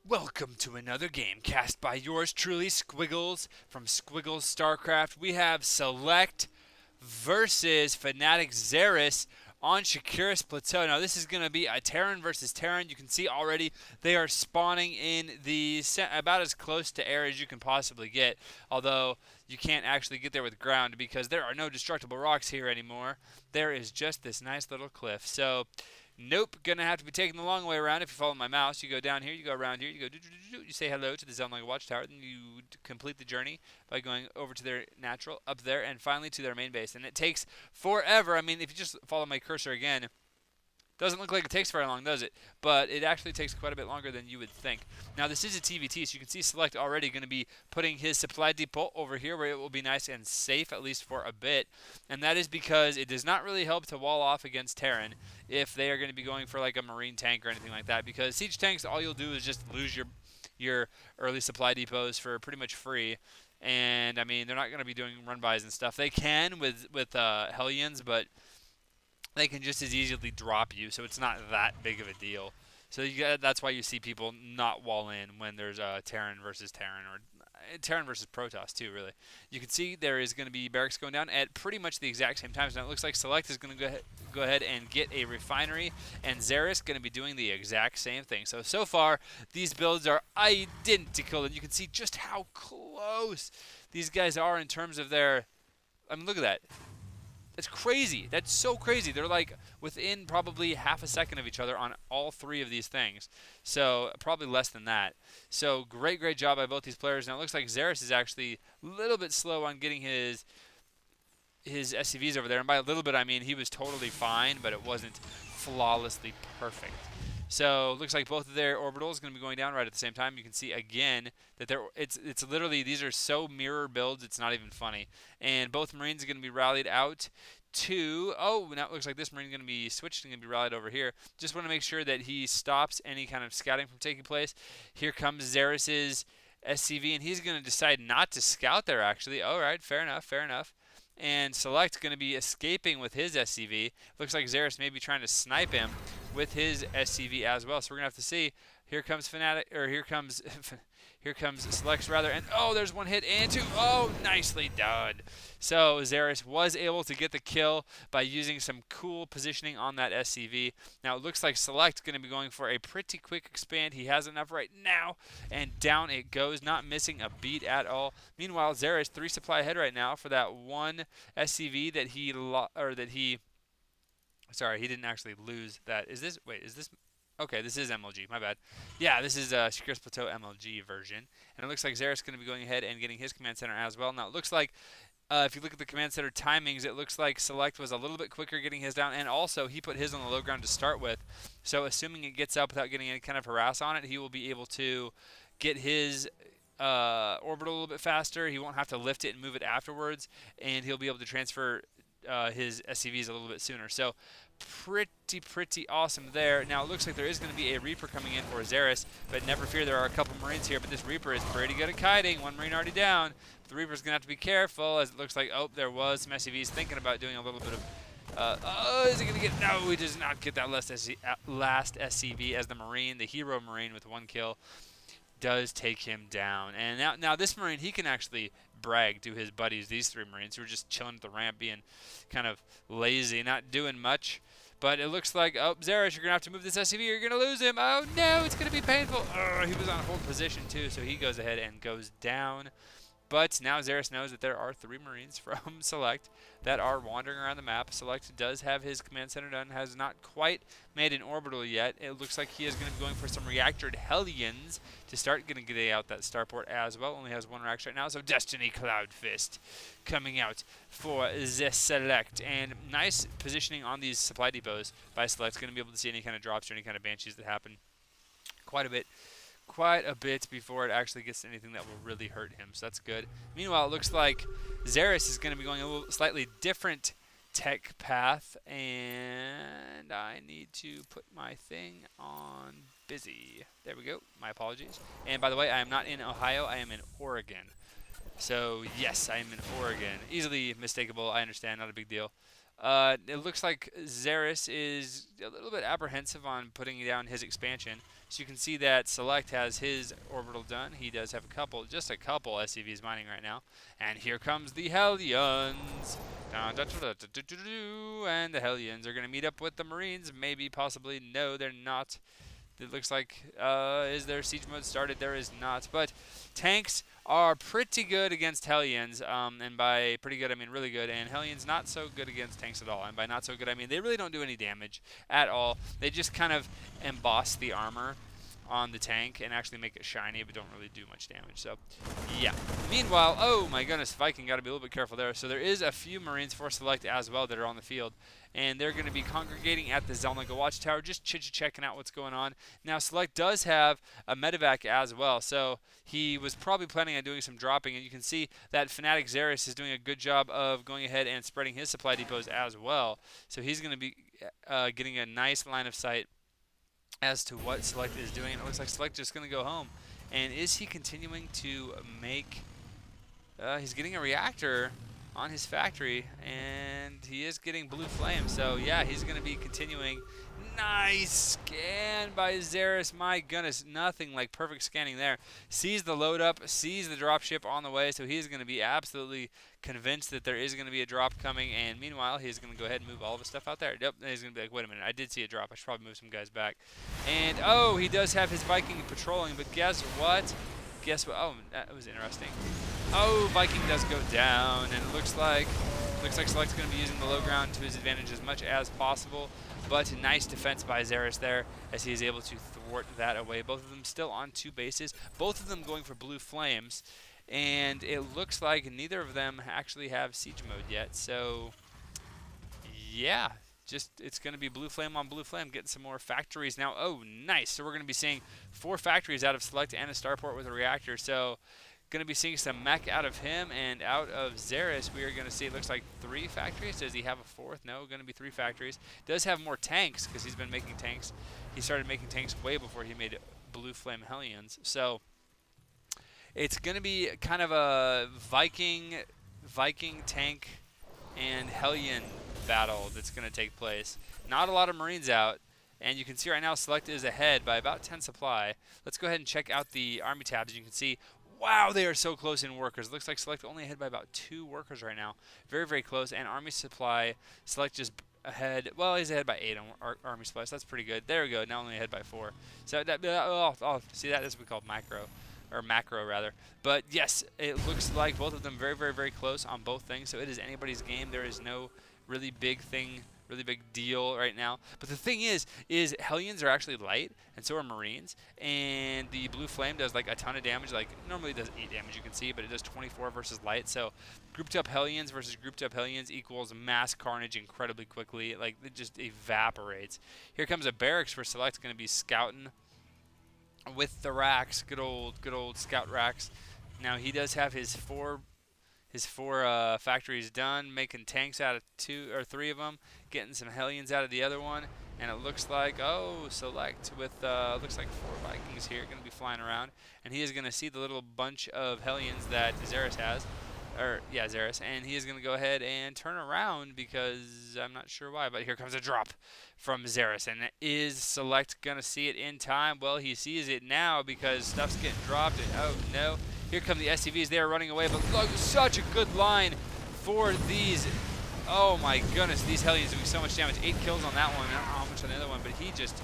Welcome to another game cast by yours truly, Squiggles from Squiggles Starcraft. We have SeleCT versus Fnatic Xeris on Xeris Plateau. Now this is going to be a Terran versus Terran. You can see already they are spawning in about as close to air as you can possibly get. Although you can't actually get there with ground because there are no destructible rocks here anymore. There is just this nice little cliff. So nope, gonna have to be taking the long way around. If you follow my mouse, you go down here, you go around here, you go you say hello to the Zelnong Watchtower, then you complete the journey by going over to their natural, up there, and finally to their main base. And it takes forever. I mean, if you just follow my cursor again, doesn't look like it takes very long, does it? But it actually takes quite a bit longer than you would think. Now, this is a TvT, so you can see SeleCT already going to be putting his supply depot over here where it will be nice and safe, at least for a bit. And that is because it does not really help to wall off against Terran if they are going to be going for like a marine tank or anything like that. Because siege tanks, all you'll do is just lose your early supply depots for pretty much free. And, I mean, they're not going to be doing run-bys and stuff. They can with Hellions, but they can just as easily drop you, so it's not that big of a deal. So that's why you see people not wall in when there's a Terran versus Terran, or Terran versus Protoss too, really. You can see there is going to be barracks going down at pretty much the exact same times. Now it looks like SeleCT is going to go ahead and get a refinery, and Xeris going to be doing the exact same thing. So far, these builds are identical, and you can see just how close these guys are in terms of their... I mean, look at that. That's crazy. That's so crazy. They're like within probably half a second of each other on all three of these things. So probably less than that. So great job by both these players. Now it looks like Xeris is actually a little bit slow on getting his SCVs over there. And by a little bit, I mean he was totally fine, but it wasn't flawlessly perfect. So looks like both of their orbitals going to be going down right at the same time. You can see again that it's literally, these are so mirror builds, it's not even funny. And both Marines are going to be rallied out to, oh, now it looks like this Marine is going to be switched and going to be rallied over here. Just want to make sure that he stops any kind of scouting from taking place. Here comes Xeris's SCV, and he's going to decide not to scout there, actually. All right, fair enough. And SeleCT going to be escaping with his SCV. Looks like Xeris may be trying to snipe him with his SCV as well. So we're going to have to see. Here comes Fnatic, or here comes SeleCT rather, and oh, there's one hit and two. Oh, nicely done. So Xeris was able to get the kill by using some cool positioning on that SCV. Now it looks like SeleCT going to be going for a pretty quick expand. He has enough right now, and down it goes, not missing a beat at all. Meanwhile, Xeris 3 supply ahead right now for that one SCV that sorry, he didn't actually lose that. Is this okay, this is MLG, my bad. Yeah, this is Xeris Plateau MLG version. And it looks like Xeris is going to be going ahead and getting his command center as well. Now, it looks like, if you look at the command center timings, it looks like SeleCT was a little bit quicker getting his down. And also, he put his on the low ground to start with. So, assuming it gets up without getting any kind of harass on it, he will be able to get his orbital a little bit faster. He won't have to lift it and move it afterwards. And he'll be able to transfer his SCVs a little bit sooner. So pretty awesome there. Now it looks like there is going to be a Reaper coming in for Xeris, but never fear, there are a couple Marines here, but this Reaper is pretty good at kiting. One Marine already down. The Reaper's going to have to be careful, as it looks like, oh, there was some SCVs thinking about doing a little bit of oh, is he going to get... No, he does not get that last SCV, as the Marine, the hero Marine with 1 kill, does take him down. And now this Marine, he can actually brag to his buddies, these 3 Marines, who are just chilling at the ramp, being kind of lazy, not doing much. But it looks like, oh, Xeris, you're going to have to move this SCV, you're going to lose him. Oh, no, it's going to be painful. Oh, he was on hold position, too, so he goes ahead and goes down. But now Xeris knows that there are 3 Marines from SeleCT that are wandering around the map. SeleCT does have his command center done, has not quite made an orbital yet. It looks like he is going to be going for some reactored Hellions to start getting out that starport as well. Only has 1 reactor right now, so Destiny Cloud Fist coming out for the SeleCT. And nice positioning on these supply depots by SeleCT. Going to be able to see any kind of drops or any kind of banshees that happen quite a bit before it actually gets to anything that will really hurt him, so that's good. Meanwhile, it looks like Xeris is going to be going a little slightly different tech path, and I need to put my thing on busy. There we go. My apologies. And by the way, I am not in Ohio. I am in Oregon. So, yes, I am in Oregon. Easily mistakable. I understand. Not a big deal. It looks like Xeris is a little bit apprehensive on putting down his expansion. So you can see that Select has his orbital done. He does have just a couple SCVs mining right now. And here comes the Hellions. And the Hellions are going to meet up with the Marines. Maybe, possibly, no, they're not. It looks like, is there siege mode started? There is not. But tanks are pretty good against Hellions. And by pretty good, I mean really good. And Hellions not so good against tanks at all. And by not so good, I mean they really don't do any damage at all. They just kind of emboss the armor on the tank and actually make it shiny, but don't really do much damage. So, yeah. Meanwhile, oh my goodness, Viking got to be a little bit careful there. So there is a few Marines for Select as well that are on the field, and they're going to be congregating at the Zelniga Watchtower, just checking out what's going on. Now, Select does have a medevac as well, so he was probably planning on doing some dropping, and you can see that Fnatic Xeris is doing a good job of going ahead and spreading his supply depots as well. So he's going to be getting a nice line of sight as to what Select is doing. It looks like Select just going to go home. And is he continuing to make... he's getting a reactor on his factory, and he is getting blue flame. So, yeah, he's going to be continuing. Nice scan by Xeris. My goodness, nothing like perfect scanning there. Sees the load up, sees the dropship on the way, so he's going to be absolutely convinced that there is going to be a drop coming, and meanwhile, he's going to go ahead and move all of his stuff out there. Yep, and he's going to be like, wait a minute, I did see a drop. I should probably move some guys back. And, oh, he does have his Viking patrolling, but guess what? Guess what? Oh, that was interesting. Oh, Viking does go down, and it looks like Select's going to be using the low ground to his advantage as much as possible. But nice defense by Xeris there as he is able to thwart that away. Both of them still on 2 bases. Both of them going for blue flames. And it looks like neither of them actually have siege mode yet. So, yeah. It's going to be blue flame on blue flame, getting some more factories now. Oh, nice. So we're going to be seeing 4 factories out of Select and a starport with a reactor. So going to be seeing some mech out of him, and out of Xeris we are going to see, it looks like 3 factories. Does he have a 4th? No, going to be 3 factories. Does have more tanks because he's been making tanks. He started making tanks way before he made blue flame Hellions. So it's going to be kind of a Viking tank and Hellion battle that's going to take place. Not a lot of Marines out, and you can see right now Select is ahead by about 10 supply. Let's go ahead and check out the army tabs. You can see, wow, they are so close in workers. Looks like Select only ahead by about 2 workers right now. Very, very close. And army supply, Select just ahead. Well, he's ahead by 8 on army supply, so that's pretty good. There we go. Now only ahead by 4. So that, see, that is what we call macro rather. But yes, it looks like both of them very, very, very close on both things. So it is anybody's game. There is no really big deal right now. But the thing is Hellions are actually light, and so are Marines, and the blue flame does like a ton of damage. Like normally it does 8 damage, you can see, but it does 24 versus light. So grouped up Hellions versus grouped up Hellions equals mass carnage incredibly quickly. Like it just evaporates. Here comes a barracks for Select, going to be scouting with the racks, good old scout racks. Now he does have his four factories done, making tanks out of 2 or 3 of them, getting some Hellions out of the other one, and it looks like, oh, Select with looks like 4 Vikings here going to be flying around, and he is going to see the little bunch of Hellions that Xeris has, Xeris, and he is going to go ahead and turn around because I'm not sure why, but here comes a drop from Xeris, and is Select going to see it in time? Well, he sees it now because stuff's getting dropped, and oh no. Here come the SCVs. They are running away, but look, such a good line for these. Oh my goodness, these Hellions doing so much damage. 8 kills on that one. I don't know how much on the other one, but he just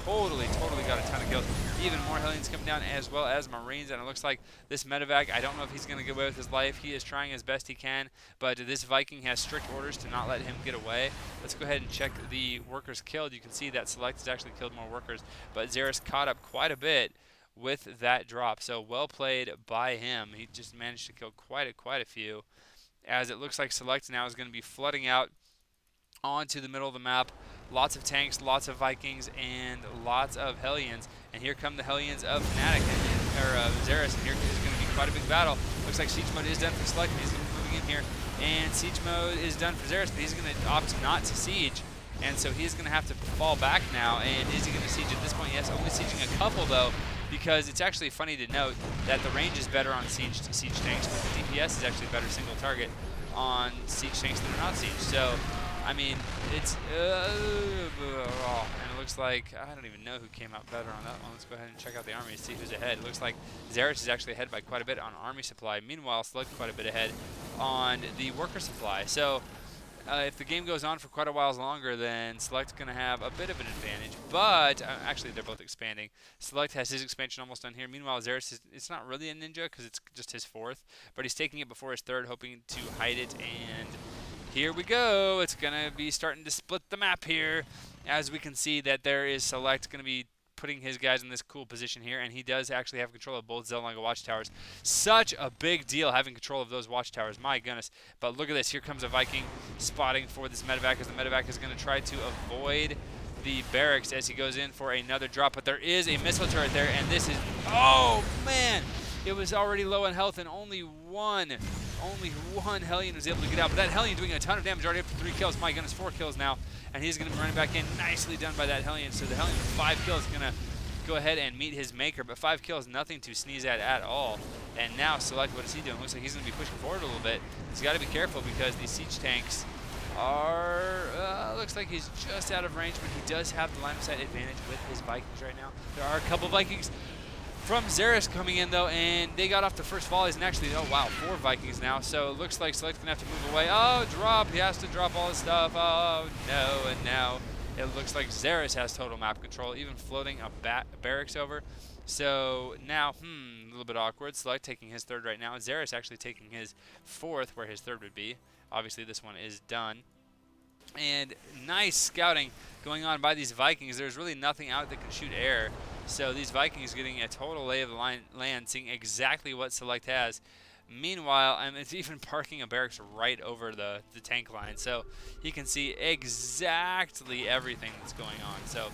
totally got a ton of kills. Even more Hellions coming down, as well as Marines, and it looks like this medevac, I don't know if he's going to get away with his life. He is trying as best he can, but this Viking has strict orders to not let him get away. Let's go ahead and check the workers killed. You can see that Select has actually killed more workers, but Xeris caught up quite a bit with that drop, so well played by him. He just managed to kill quite a few, as it looks like Select now is going to be flooding out onto the middle of the map. Lots of tanks, lots of Vikings, and lots of Hellions. And here come the Hellions of Fnatic or Xeris, and here is going to be quite a big battle. Looks like siege mode is done for Select. He's moving in here, and siege mode is done for Xeris, but he's going to opt not to siege. And so he's going to have to fall back now. And is he going to siege at this point? Yes, only sieging a couple though, because it's actually funny to note that the range is better on siege tanks, but the DPS is actually better single target on siege tanks that are not siege. So I mean, it's and it looks like I don't even know who came out better on that one. Let's go ahead and check out the army and see who's ahead. It looks like Xeris is actually ahead by quite a bit on army supply. Meanwhile, Select quite a bit ahead on the worker supply. So if the game goes on for quite a while longer, then Select's going to have a bit of an advantage. But actually, they're both expanding. Select has his expansion almost done here. Meanwhile, Xeris, it's not really a ninja because it's just his 4th. But he's taking it before his 3rd, hoping to hide it. And here we go. It's going to be starting to split the map here. As we can see that there is Select going to be putting his guys in this cool position here, and he does actually have control of both Zelnaga watchtowers. Such a big deal having control of those watchtowers, my goodness. But look at this, here comes a Viking spotting for this medevac, as the medevac is going to try to avoid the barracks as he goes in for another drop. But there is a missile turret there, and this is, oh man, it was already low in health, and only one Hellion was able to get out. But that Hellion doing a ton of damage, already up to 3 kills. My goodness, 4 kills now. And he's going to be running back in. Nicely done by that Hellion. So the Hellion with 5 kills is going to go ahead and meet his maker. But 5 kills, nothing to sneeze at all. And now Select, what is he doing? Looks like he's going to be pushing forward a little bit. He's got to be careful because these siege tanks are, looks like he's just out of range, but he does have the line of sight advantage with his Vikings right now. There are a couple Vikings from Xeris coming in, though, and they got off the first volleys, and actually, oh, wow, 4 Vikings now, so it looks like Select's going to have to move away. Oh, drop. He has to drop all his stuff. Oh, no, and now it looks like Xeris has total map control, even floating a barracks over. So now, a little bit awkward. Select taking his 3rd right now. Xeris actually taking his 4th, where his 3rd would be. Obviously, this one is done. And nice scouting going on by these Vikings. There's really nothing out that can shoot air. So these Vikings getting a total lay of the land, seeing exactly what Select has. Meanwhile, it's even parking a barracks right over the tank line. So he can see exactly everything that's going on. So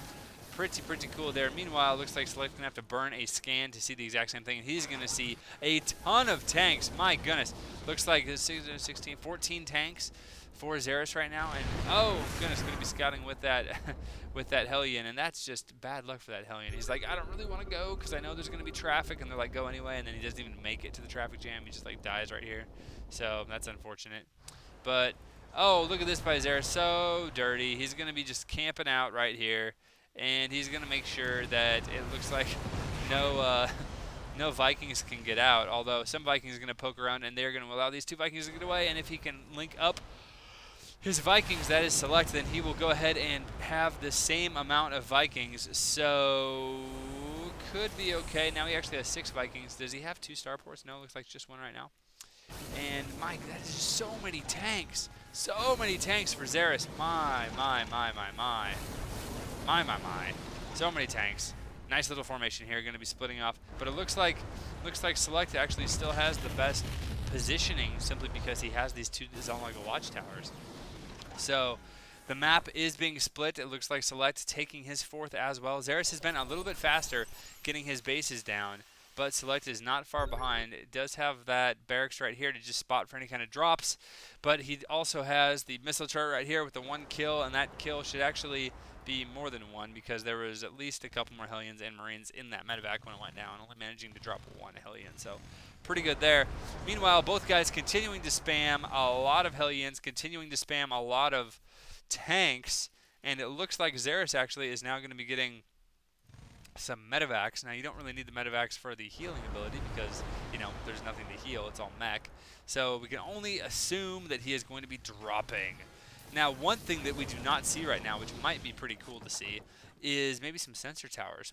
pretty cool there. Meanwhile, it looks like Select's going to have to burn a scan to see the exact same thing. He's going to see a ton of tanks. My goodness. Looks like 14 tanks for Xeris right now, and oh goodness, going to be scouting with that with that Hellion, and that's just bad luck for that Hellion. He's like, I don't really want to go because I know there's going to be traffic, and they're like, go anyway, and then he doesn't even make it to the traffic jam. He just like dies right here, so that's unfortunate. But oh, look at this by Xeris, so dirty. He's going to be just camping out right here, and he's going to make sure that it looks like no Vikings can get out, although some Vikings are going to poke around, and they're going to allow these 2 Vikings to get away, and if he can link up his Vikings, that is Select, then he will go ahead and have the same amount of Vikings, so could be okay. Now he actually has 6 Vikings. Does he have 2 starports? No, looks like just 1 right now. And Mike, that is just so many tanks. So many tanks for Xeris. My. So many tanks. Nice little formation here, going to be splitting off. But it looks like Select actually still has the best positioning simply because he has these 2 Zelnaga watchtowers. So the map is being split. It looks like Select taking his 4th as well. Xeris has been a little bit faster getting his bases down, but Select is not far behind. It does have that barracks right here to just spot for any kind of drops, but he also has the missile turret right here with the 1 kill, and that kill should actually be more than 1 because there was at least a couple more Hellions and Marines in that medevac when it went down, only managing to drop 1 Hellion, so pretty good there. Meanwhile, both guys continuing to spam a lot of Hellions, continuing to spam a lot of tanks, and it looks like Xeris actually is now going to be getting some medevacs. Now, you don't really need the medevacs for the healing ability because, you know, there's nothing to heal. It's all mech. So we can only assume that he is going to be dropping. Now, one thing that we do not see right now, which might be pretty cool to see, is maybe some sensor towers.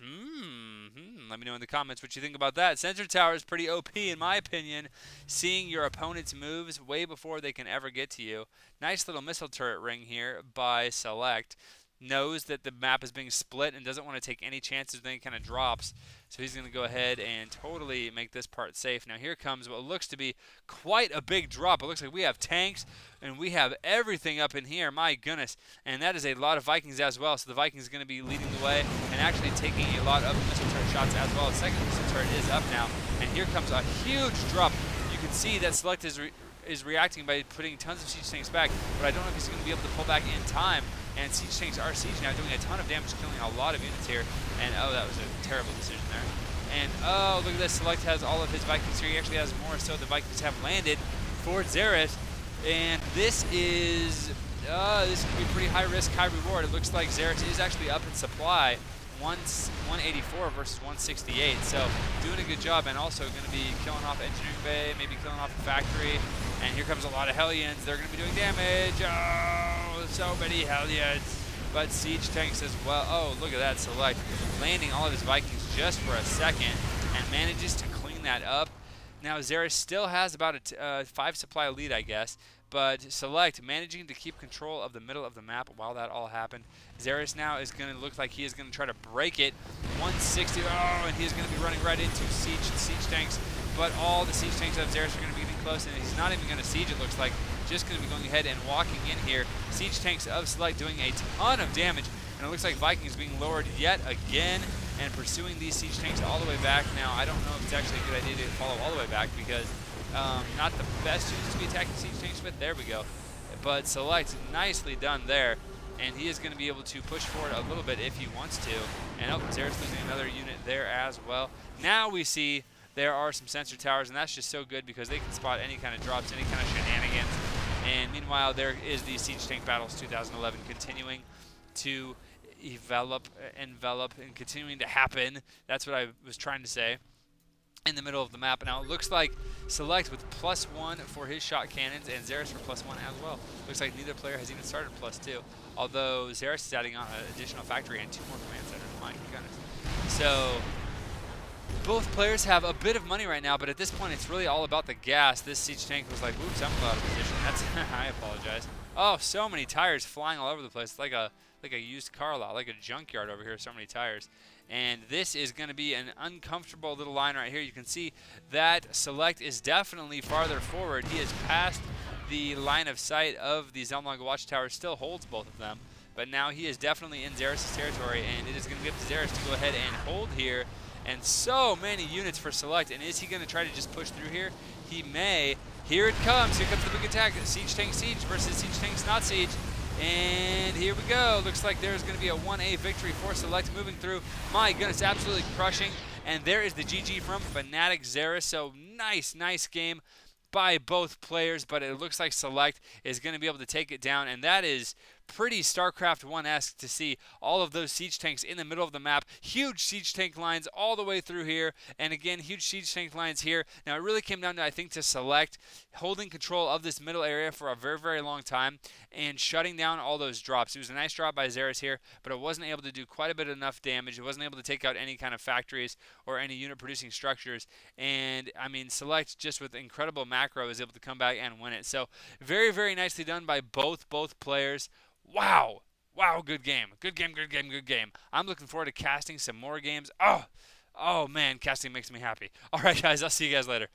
Let me know in the comments what you think about that. Sensor tower is pretty OP in my opinion, seeing your opponent's moves way before they can ever get to you. Nice little missile turret ring here by Select. Knows that the map is being split and doesn't want to take any chances with any kind of drops. So he's going to go ahead and totally make this part safe. Now here comes what looks to be quite a big drop. It looks like we have tanks and we have everything up in here. My goodness. And that is a lot of Vikings as well. So the Vikings are going to be leading the way and actually taking a lot of missile turret shots as well. The second missile turret is up now. And here comes a huge drop. You can see that Select is reacting by putting tons of siege tanks back. But I don't know if he's going to be able to pull back in time. And siege tanks are siege now, doing a ton of damage, killing a lot of units here. And oh, that was a terrible decision there. And oh, look at this. Select has all of his Vikings here. He actually has more, so the Vikings have landed for Xeris. And this is this could be pretty high risk, high reward. It looks like Xeris is actually up in supply. 184 versus 168, so doing a good job, and also going to be killing off engineering bay, maybe killing off the factory, and here comes a lot of Hellions. They're going to be doing damage. Oh, so many Hellions, but siege tanks as well. Oh, look at that, Select landing all of his Vikings just for a second and manages to clean that up. Now Xeris still has about a 5 supply lead, I guess, but Select managing to keep control of the middle of the map while that all happened. Xeris now is going to look like he is going to try to break it. 160, oh, and he's going to be running right into siege tanks, but all the siege tanks of Xeris are going to be getting close, and he's not even going to siege, it looks like. Just going to be going ahead and walking in here. Siege tanks of Select doing a ton of damage, and it looks like Vikings being lowered yet again and pursuing these siege tanks all the way back. Now, I don't know if it's actually a good idea to follow all the way back because not the best units to be attacking siege tanks with. There we go. But Select, nicely done there. And he is going to be able to push forward a little bit if he wants to. And oh, Xeris losing another unit there as well. Now we see there are some sensor towers, and that's just so good because they can spot any kind of drops, any kind of shenanigans. And meanwhile, there is the Siege Tank Battles 2011 continuing to envelop, and continuing to happen. That's what I was trying to say. In the middle of the map. Now it looks like Select with +1 for his shot cannons and Xeris for +1 as well. Looks like neither player has even started +2. Although Xeris is adding on an additional factory and 2 more command centers. My goodness. So both players have a bit of money right now, but at this point it's really all about the gas. This siege tank was like, oops, I'm out of position. That's I apologize. Oh, so many tires flying all over the place. It's like a used car lot, like a junkyard over here. So many tires. And this is going to be an uncomfortable little line right here. You can see that Select is definitely farther forward. He has passed the line of sight of the Zelmlong Watchtower, still holds both of them. But now he is definitely in Xeris' territory, and it is going to be up to Xeris to go ahead and hold here. And so many units for Select. And is he going to try to just push through here? He may. Here it comes. Here comes the big attack. Siege Tank Siege versus Siege Tanks Not Siege. And here we go. Looks like there's going to be a 1A victory for Select moving through. My goodness, absolutely crushing. And there is the GG from Fnatic Xeris. So nice game by both players, but it looks like Select is going to be able to take it down, and that is pretty StarCraft 1-esque to see all of those siege tanks in the middle of the map. Huge siege tank lines all the way through here, and again, huge siege tank lines here. Now, it really came down to, I think, to Select holding control of this middle area for a very long time and shutting down all those drops. It was a nice drop by Xeris here, but it wasn't able to do quite a bit of enough damage. It wasn't able to take out any kind of factories or any unit producing structures, and I mean, Select just with incredible macro is able to come back and win it. So very nicely done by both players. Wow, good game. Good game. I'm looking forward to casting some more games. Oh man, casting makes me happy. All right, guys, I'll see you guys later.